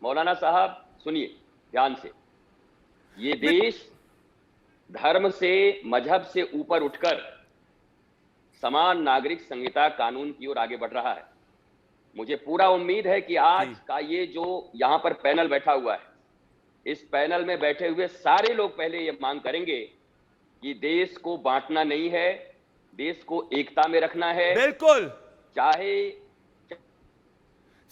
मौलाना साहब सुनिए ध्यान से। ये देश धर्म से, मजहब से ऊपर उठकर समान नागरिक संहिता कानून की ओर आगे बढ़ रहा है। मुझे पूरा उम्मीद है कि आज का ये जो यहां पर पैनल बैठा हुआ है, इस पैनल में बैठे हुए सारे लोग पहले ये मांग करेंगे कि देश को बांटना नहीं है, देश को एकता में रखना है। बिल्कुल। चाहे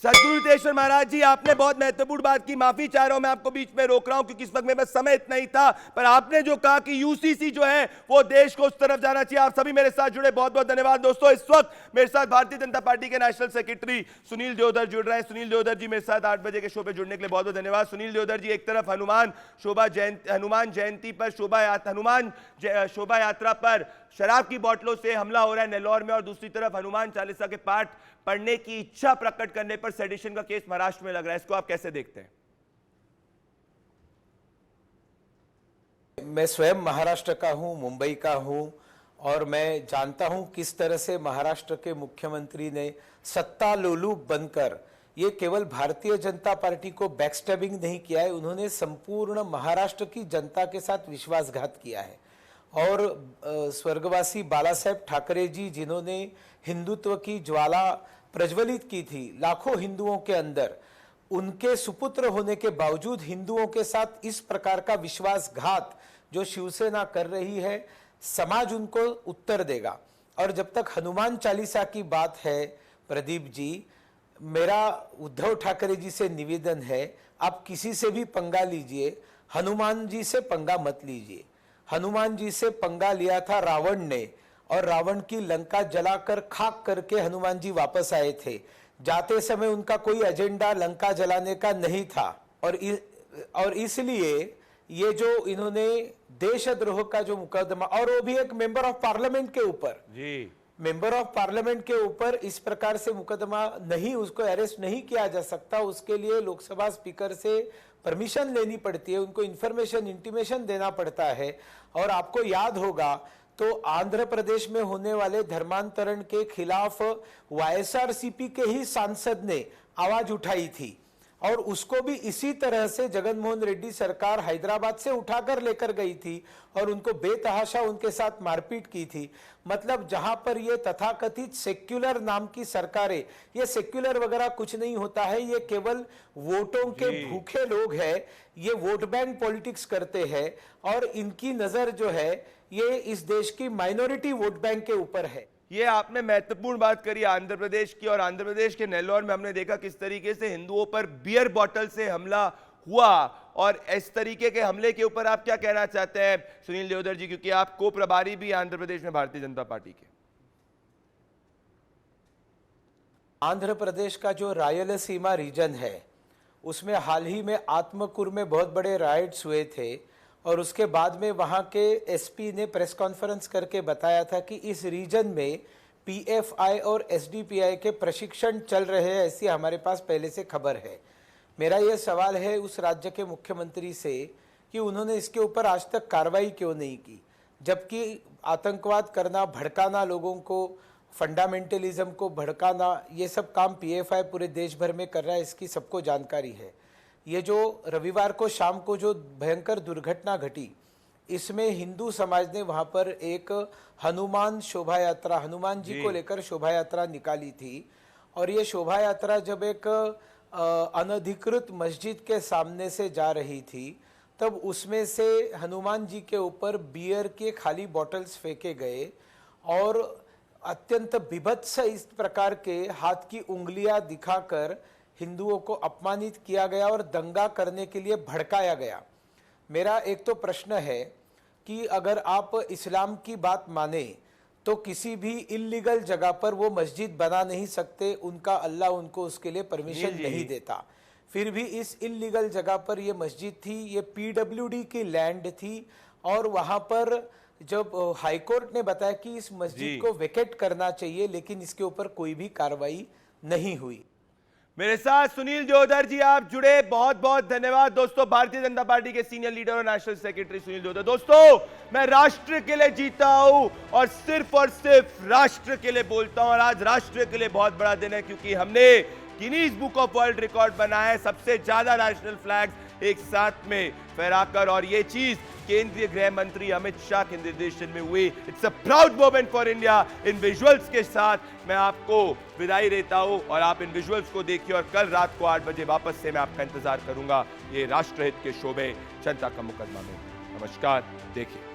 सदगुरु रितेश्वर महाराज जी, आपने बहुत महत्वपूर्ण बात की। माफी चाह रहा हूं, मैं आपको बीच में रोक रहा हूं क्योंकि इस वक्त मेरे पास समय इतना ही था, पर आपने जो कहा कि यूसीसी जो है वो देश को उस तरफ जाना चाहिए। आप सभी मेरे साथ जुड़े, बहुत बहुत धन्यवाद दोस्तों। इस वक्त मेरे साथ भारतीय जनता पार्टी के नेशनल सेक्रेटरी सुनील देओधर जुड़ रहे हैं। सुनील देओधर जी मेरे साथ 8 बजे के शो पे जुड़ने के लिए बहुत बहुत धन्यवाद। सुनील देओधर जी, एक तरफ हनुमान जयंती पर शोभा यात्रा पर शराब की बोतलों से हमला हो रहा है नेल्लौर में, और दूसरी तरफ हनुमान चालीसा के पाठ पढ़ने की इच्छा प्रकट करने पर सेडिशन का केस महाराष्ट्र में लग रहा है। इसको आप कैसे देखते हैं? मैं स्वयं महाराष्ट्र का हूं, मुंबई का हूं, और मैं जानता हूं किस तरह से महाराष्ट्र के मुख्यमंत्री ने सत्ता लोलुप बनकर ये केवल भारतीय जनता पार्टी को बैकस्टैबिंग नहीं किया है, उन्होंने संपूर्ण महाराष्ट्र की जनता के साथ विश्वासघात किया है। और स्वर्गवासी बाला साहेब ठाकरे जी, जिन्होंने हिंदुत्व की ज्वाला प्रज्वलित की थी लाखों हिंदुओं के अंदर, उनके सुपुत्र होने के बावजूद हिंदुओं के साथ इस प्रकार का विश्वासघात जो शिवसेना कर रही है, समाज उनको उत्तर देगा। और जब तक हनुमान चालीसा की बात है प्रदीप जी, मेरा उद्धव ठाकरे जी से निवेदन है, आप किसी से भी पंगा लीजिए, हनुमान जी से पंगा मत लीजिए। हनुमान जी से पंगा लिया था रावण ने, और रावण की लंका जलाकर खाक करके हनुमान जी वापस आए थे। जाते समय उनका कोई एजेंडा लंका जलाने का नहीं था, और इसलिए ये जो इन्होंने देशद्रोह का जो मुकदमा, और वो भी एक मेंबर ऑफ पार्लियामेंट के ऊपर जी, मेंबर ऑफ पार्लियामेंट के ऊपर इस प्रकार से मुकदमा नहीं, उसको अरेस्ट नहीं किया जा सकता। उसके लिए लोकसभा स्पीकर से परमिशन लेनी पड़ती है, उनको इंफॉर्मेशन इंटीमेशन देना पड़ता है। और आपको याद होगा तो आंध्र प्रदेश में होने वाले धर्मांतरण के खिलाफ वाईएसआरसीपी के ही सांसद ने आवाज उठाई थी, और उसको भी इसी तरह से जगनमोहन रेड्डी सरकार हैदराबाद से उठाकर लेकर गई थी, और उनको बेतहाशा उनके साथ मारपीट की थी। मतलब जहां पर ये तथाकथित सेक्युलर नाम की सरकारें, ये सेक्युलर वगैरह कुछ नहीं होता है, ये केवल वोटों के भूखे लोग हैं, ये वोट बैंक पॉलिटिक्स करते हैं, और इनकी नजर जो है ये इस देश की माइनॉरिटी वोट बैंक के ऊपर है। ये आपने महत्वपूर्ण बात करी आंध्र प्रदेश की, और आंध्र प्रदेश के नेल्लौर में हमने देखा किस तरीके से हिंदुओं पर बियर बॉटल से हमला हुआ। और इस तरीके के हमले के ऊपर आप क्या कहना चाहते हैं सुनील देओधर जी, क्योंकि आप को प्रभारी भी आंध्र प्रदेश में भारतीय जनता पार्टी के? आंध्र प्रदेश का जो रायलसीमा रीजन है, उसमें हाल ही में आत्मकूर में बहुत बड़े राइट्स हुए थे, और उसके बाद में वहाँ के एसपी ने प्रेस कॉन्फ्रेंस करके बताया था कि इस रीजन में पीएफआई और एसडीपीआई के प्रशिक्षण चल रहे हैं, ऐसी हमारे पास पहले से खबर है। मेरा ये सवाल है उस राज्य के मुख्यमंत्री से कि उन्होंने इसके ऊपर आज तक कार्रवाई क्यों नहीं की, जबकि आतंकवाद करना, भड़काना लोगों को, फंडामेंटलिज्म को भड़काना, ये सब काम पीएफआई पूरे देश भर में कर रहा है, इसकी सबको जानकारी है। ये जो रविवार को शाम को जो भयंकर दुर्घटना घटी, इसमें हिंदू समाज ने वहां पर एक हनुमान शोभा यात्रा, हनुमान जी को लेकर शोभा यात्रा निकाली थी। और ये शोभा यात्रा जब एक अनधिकृत मस्जिद के सामने से जा रही थी, तब उसमें से हनुमान जी के ऊपर बियर के खाली बॉटल्स फेंके गए और अत्यंत विभत्स इस प्रकार के हाथ की उंगलियां दिखाकर हिंदुओं को अपमानित किया गया और दंगा करने के लिए भड़काया गया। मेरा एक तो प्रश्न है कि अगर आप इस्लाम की बात माने तो किसी भी इल्लीगल जगह पर वो मस्जिद बना नहीं सकते, उनका अल्लाह उनको उसके लिए परमिशन नहीं देता। फिर भी इस इल्लीगल जगह पर ये मस्जिद थी, ये पीडब्ल्यूडी की लैंड थी और वहां पर जब हाईकोर्ट ने बताया कि इस मस्जिद को वेकेट करना चाहिए, लेकिन इसके ऊपर कोई भी कार्रवाई नहीं हुई। मेरे साथ सुनील जोधर जी आप जुड़े, बहुत बहुत धन्यवाद। दोस्तों, भारतीय जनता पार्टी के सीनियर लीडर और नेशनल सेक्रेटरी सुनील जोधर। दोस्तों, मैं राष्ट्र के लिए जीता हूं और सिर्फ राष्ट्र के लिए बोलता हूं। और आज राष्ट्र के लिए बहुत बड़ा दिन है क्योंकि हमने Guinness book of world record बनाया है, सबसे ज्यादा नेशनल फ्लैग्स एक साथ में फहराकर, और ये चीज केंद्रीय गृह मंत्री अमित शाह के निर्देशन में हुई। It's a proud moment for India. In visuals के साथ मैं आपको विदाई देता हूं और आप इन विजुअल्स को देखिए और कल रात को 8 बजे वापस से मैं आपका इंतजार करूंगा ये राष्ट्रहित के शो में जनता का मुकदमा में। नमस्कार, देखिए।